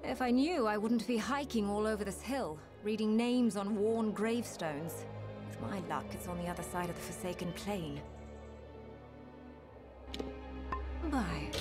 If I knew, I wouldn't be hiking all over this hill, reading names on worn gravestones. With my luck, it's on the other side of the Forsaken Plain. Bye.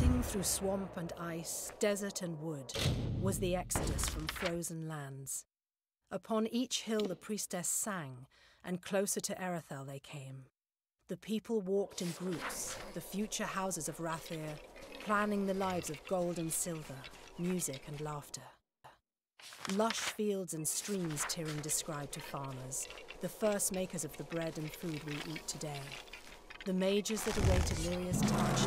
Passing through swamp and ice, desert and wood, was the exodus from frozen lands. Upon each hill the priestess sang, and closer to Erethel they came. The people walked in groups, the future houses of Rathir, planning the lives of gold and silver, music and laughter. Lush fields and streams Tyrion described to farmers, the first makers of the bread and food we eat today. The mages that awaited Lyria's touch.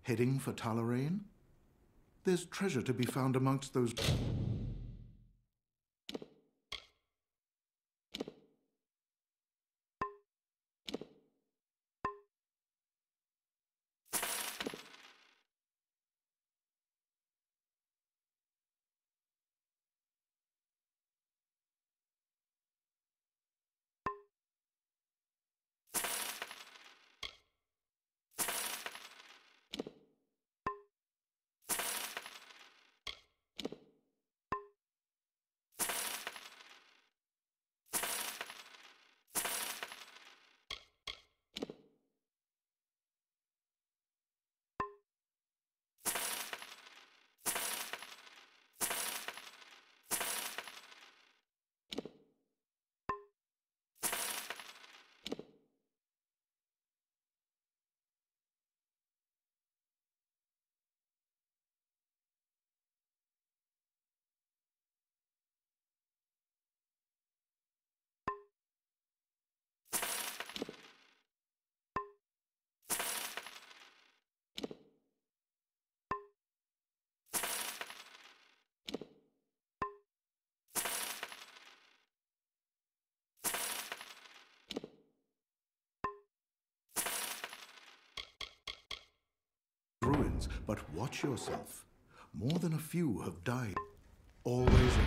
Heading for Talarain? There's treasure to be found amongst those... hands, but watch yourself. More than a few have died. Always open.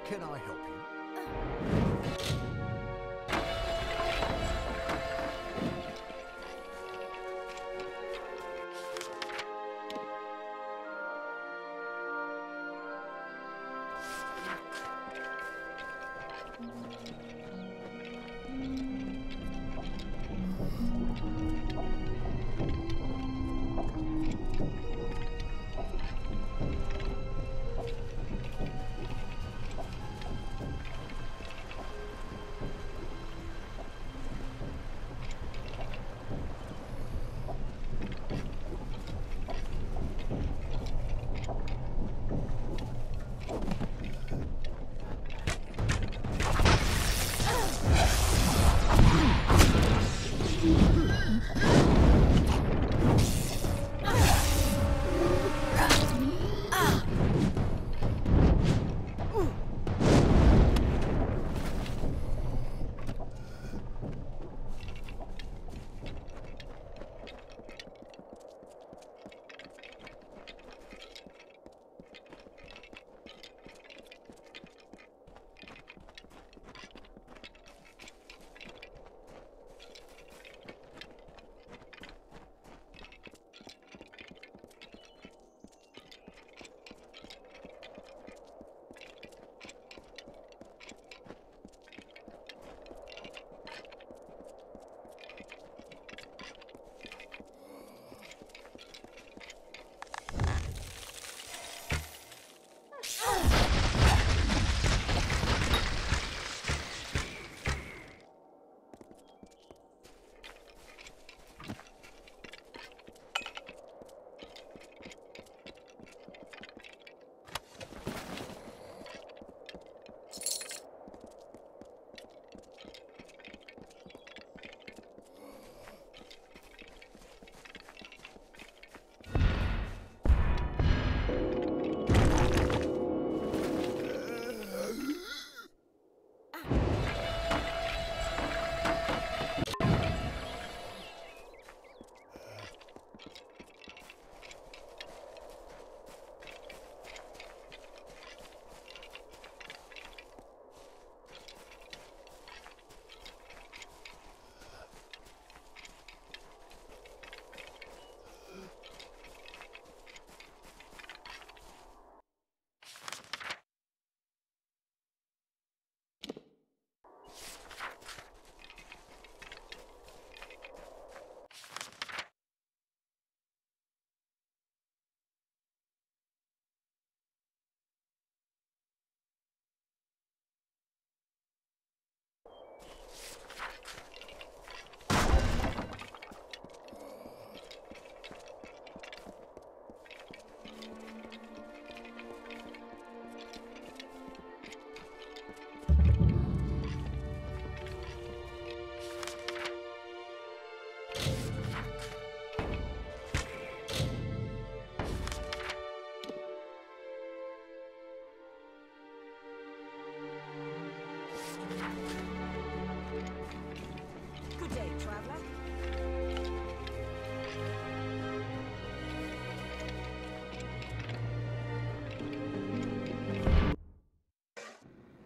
Can I help you?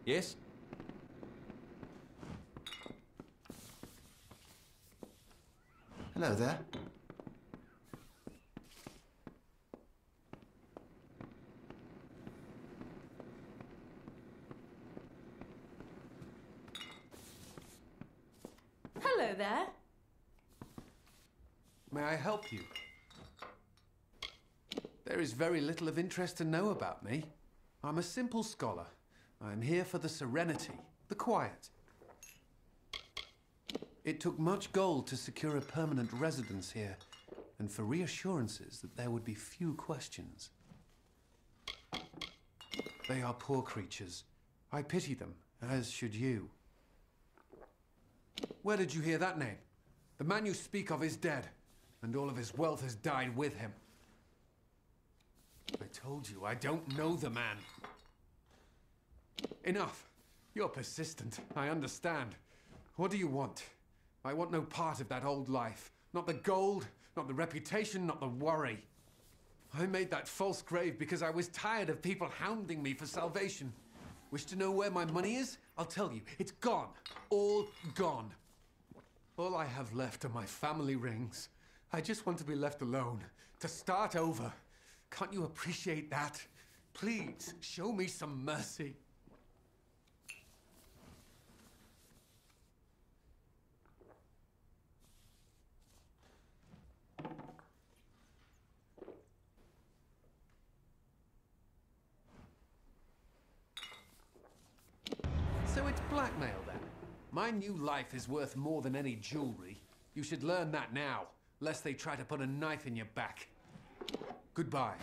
Yes? Hello there. Hello there. May I help you? There is very little of interest to know about me. I'm a simple scholar. I am here for the serenity, the quiet. It took much gold to secure a permanent residence here, and for reassurances that there would be few questions. They are poor creatures. I pity them, as should you. Where did you hear that name? The man you speak of is dead, and all of his wealth has died with him. I told you, I don't know the man. Enough. You're persistent, I understand. What do you want? I want no part of that old life. Not the gold, not the reputation, not the worry. I made that false grave because I was tired of people hounding me for salvation. Wish to know where my money is? I'll tell you. It's gone. All gone. All I have left are my family rings. I just want to be left alone, to start over. Can't you appreciate that? Please, show me some mercy. So it's blackmail then? My new life is worth more than any jewelry. You should learn that now, lest they try to put a knife in your back. Goodbye.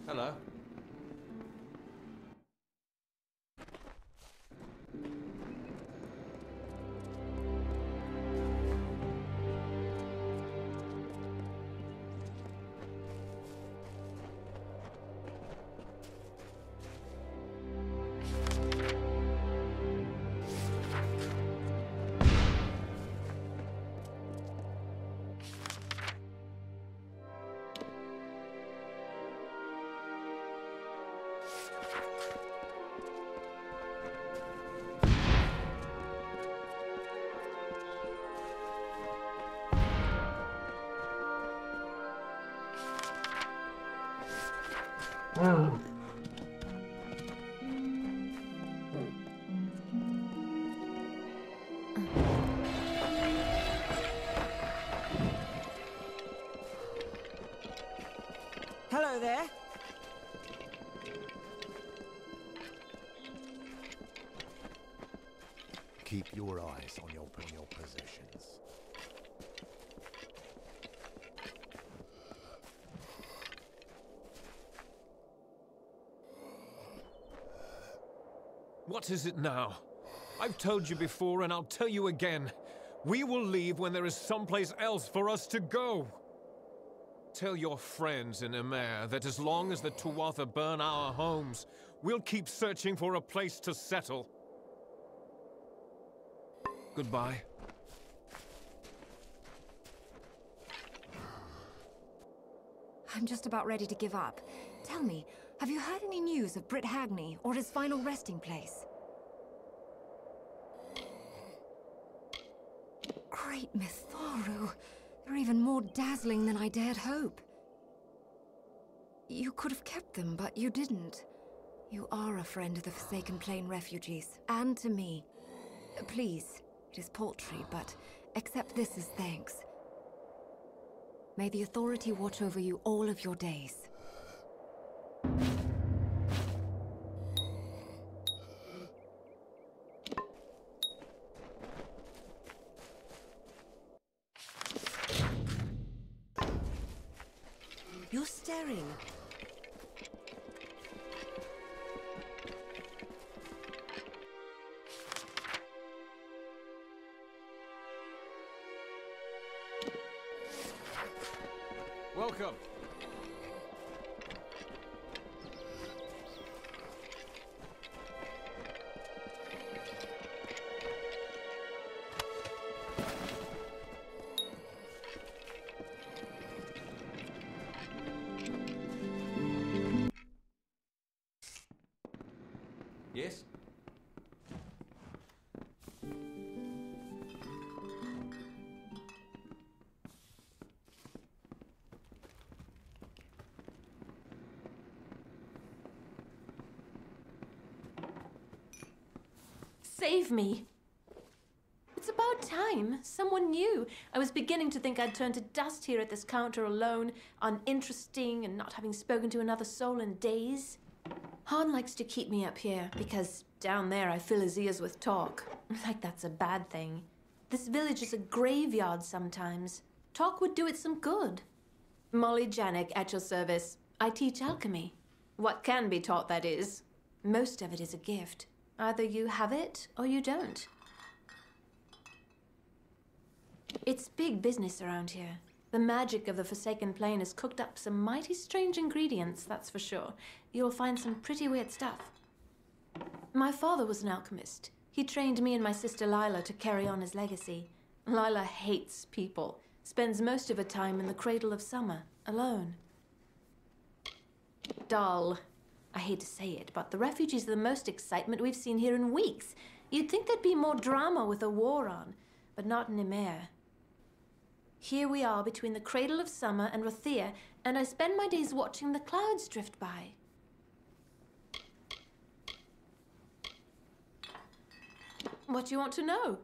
Hello. Hello there. Keep your eyes on your possessions. What is it now? I've told you before and I'll tell you again. We will leave when there is someplace else for us to go. Tell your friends in Emer that as long as the Tuatha burn our homes, we'll keep searching for a place to settle. Goodbye. I'm just about ready to give up. Tell me, have you heard any news of Britt Hagney or his final resting place? Great Mitharu! They're even more dazzling than I dared hope. You could have kept them, but you didn't. You are a friend of the Forsaken Plain refugees, and to me. Please, it is paltry, but accept this as thanks. May the Authority watch over you all of your days. You're staring. Welcome. save me. It's about time. Someone new. I was beginning to think I'd turn to dust here at this counter alone, uninteresting and not having spoken to another soul in days. Han likes to keep me up here because down there I fill his ears with talk. Like that's a bad thing. This village is a graveyard sometimes. Talk would do it some good. Molly Janik at your service. I teach alchemy. What can be taught, that is. Most of it is a gift. Either you have it or you don't. It's big business around here. The magic of the Forsaken Plain has cooked up some mighty strange ingredients, that's for sure. You'll find some pretty weird stuff. My father was an alchemist. He trained me and my sister Lila to carry on his legacy. Lila hates people. Spends most of her time in the cradle of summer, alone. Dull. I hate to say it, but the refugees are the most excitement we've seen here in weeks. You'd think there'd be more drama with a war on, but not in Ymir. Here we are between the cradle of summer and Rothia, and I spend my days watching the clouds drift by. What do you want to know?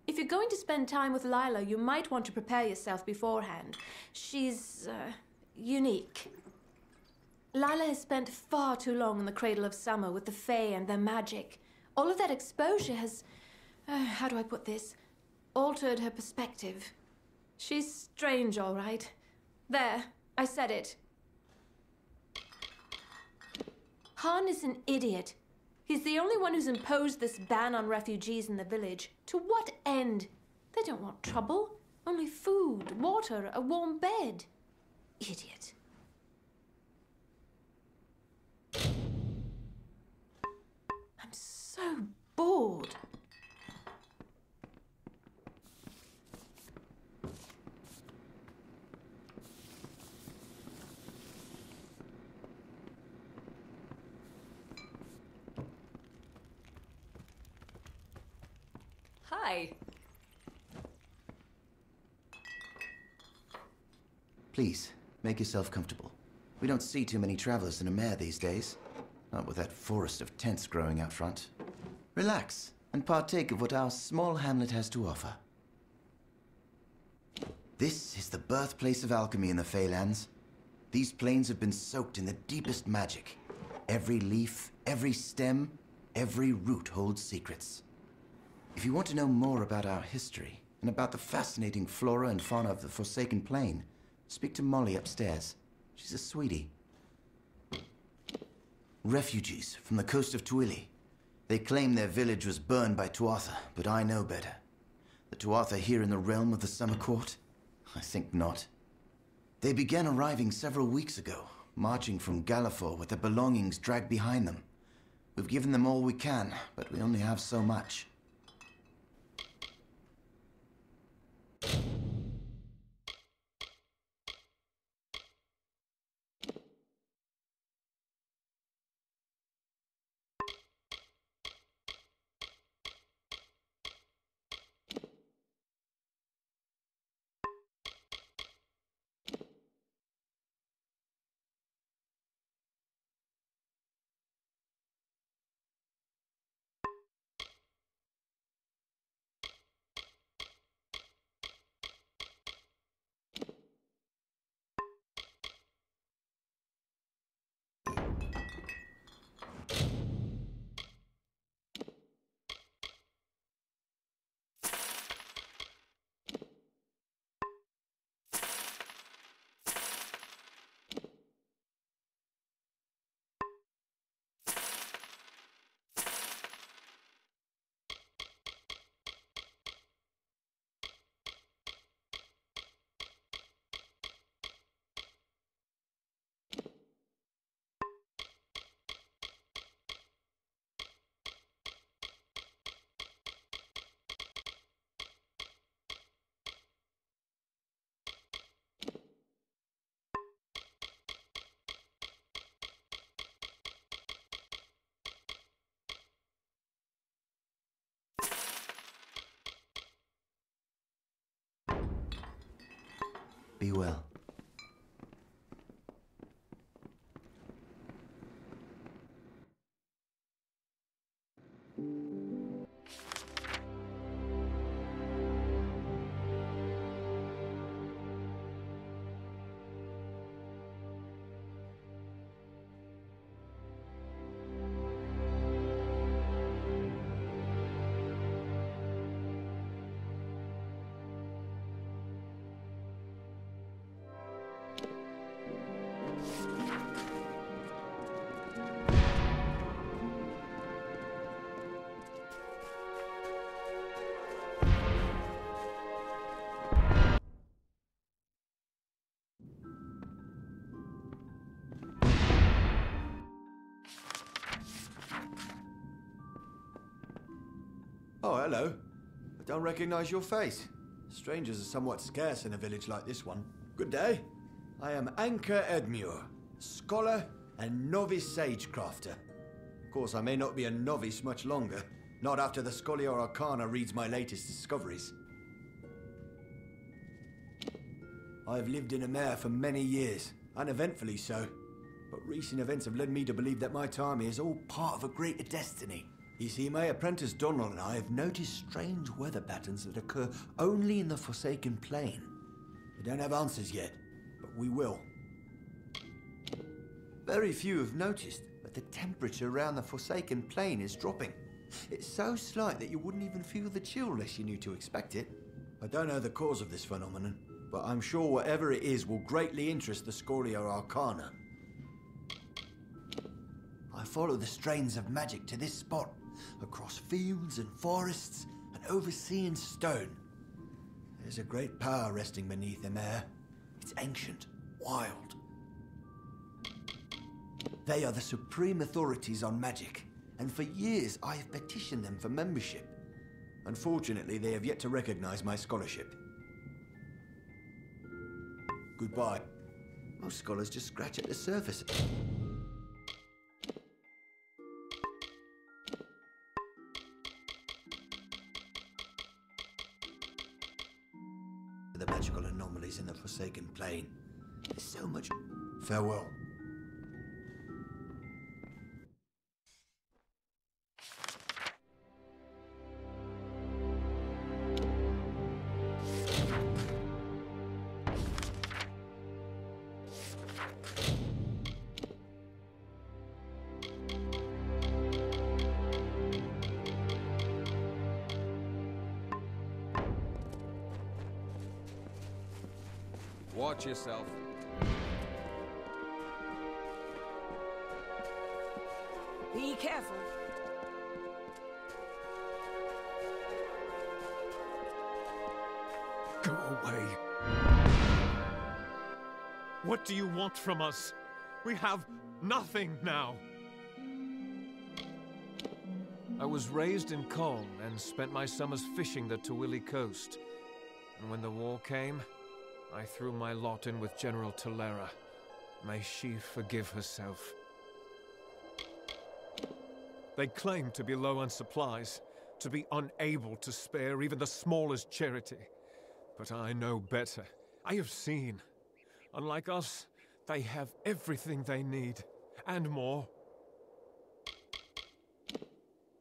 If you're going to spend time with Lila, you might want to prepare yourself beforehand. She's, unique. Lila has spent far too long in the cradle of summer with the Fae and their magic. All of that exposure has, how do I put this, altered her perspective. She's strange, all right. There, I said it. Han is an idiot. He's the only one who's imposed this ban on refugees in the village. To what end? They don't want trouble. Only food, water, a warm bed. Idiot. I'm so bored. Hi. Please, make yourself comfortable. We don't see too many travelers in Ymir these days. Not with that forest of tents growing out front. Relax and partake of what our small hamlet has to offer. This is the birthplace of alchemy in the Feylands. These plains have been soaked in the deepest magic. Every leaf, every stem, every root holds secrets. If you want to know more about our history and about the fascinating flora and fauna of the Forsaken Plain, speak to Molly upstairs. She's a sweetie. Refugees from the coast of Twili. They claim their village was burned by Tuatha, but I know better. The Tuatha here in the realm of the Summer Court? I think not. They began arriving several weeks ago, marching from Galafor with their belongings dragged behind them. We've given them all we can, but we only have so much. Be well. Oh, hello. I don't recognize your face. Strangers are somewhat scarce in a village like this one. Good day. I am Anchor Edmure, scholar and novice sagecrafter. Of course, I may not be a novice much longer, not after the Scholia Arcana reads my latest discoveries. I have lived in Amalur for many years, uneventfully so. But recent events have led me to believe that my time here is all part of a greater destiny. You see, my apprentice Donald and I have noticed strange weather patterns that occur only in the Forsaken Plain. We don't have answers yet, but we will. Very few have noticed, but the temperature around the Forsaken Plain is dropping. It's so slight that you wouldn't even feel the chill unless you knew to expect it. I don't know the cause of this phenomenon, but I'm sure whatever it is will greatly interest the Scholia Arcana. I follow the strains of magic to this spot, across fields and forests and over sea and stone. There's a great power resting beneath Amalur. It's ancient, wild. They are the supreme authorities on magic, and for years I have petitioned them for membership. Unfortunately, they have yet to recognize my scholarship. Goodbye. Most scholars just scratch at the surface. The magical anomalies in the Forsaken Plain. There's so much. Farewell. Watch yourself. Be careful. Go away. What do you want from us? We have nothing now. I was raised in Coln and spent my summers fishing the Tawili coast. And when the war came, I threw my lot in with General Tolera. May she forgive herself. They claim to be low on supplies, to be unable to spare even the smallest charity. But I know better. I have seen. Unlike us, they have everything they need, and more.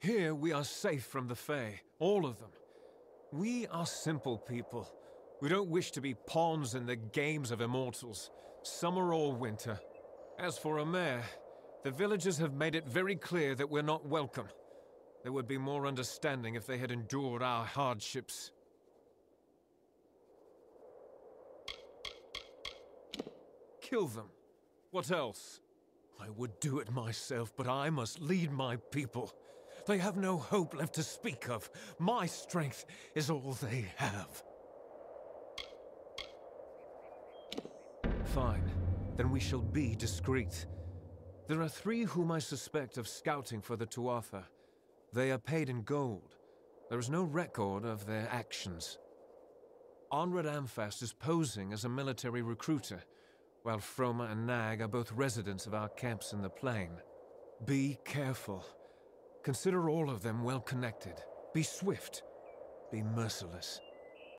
Here we are safe from the Fae, all of them. We are simple people. We don't wish to be pawns in the games of immortals, summer or winter. As for Amalur, the villagers have made it very clear that we're not welcome. There would be more understanding if they had endured our hardships. Kill them. What else? I would do it myself, but I must lead my people. They have no hope left to speak of. My strength is all they have. Fine. Then we shall be discreet. There are 3 whom I suspect of scouting for the Tuatha. They are paid in gold. There is no record of their actions. Onrad Amphast is posing as a military recruiter, while Froma and Nag are both residents of our camps in the plain. Be careful. Consider all of them well connected. Be swift. Be merciless.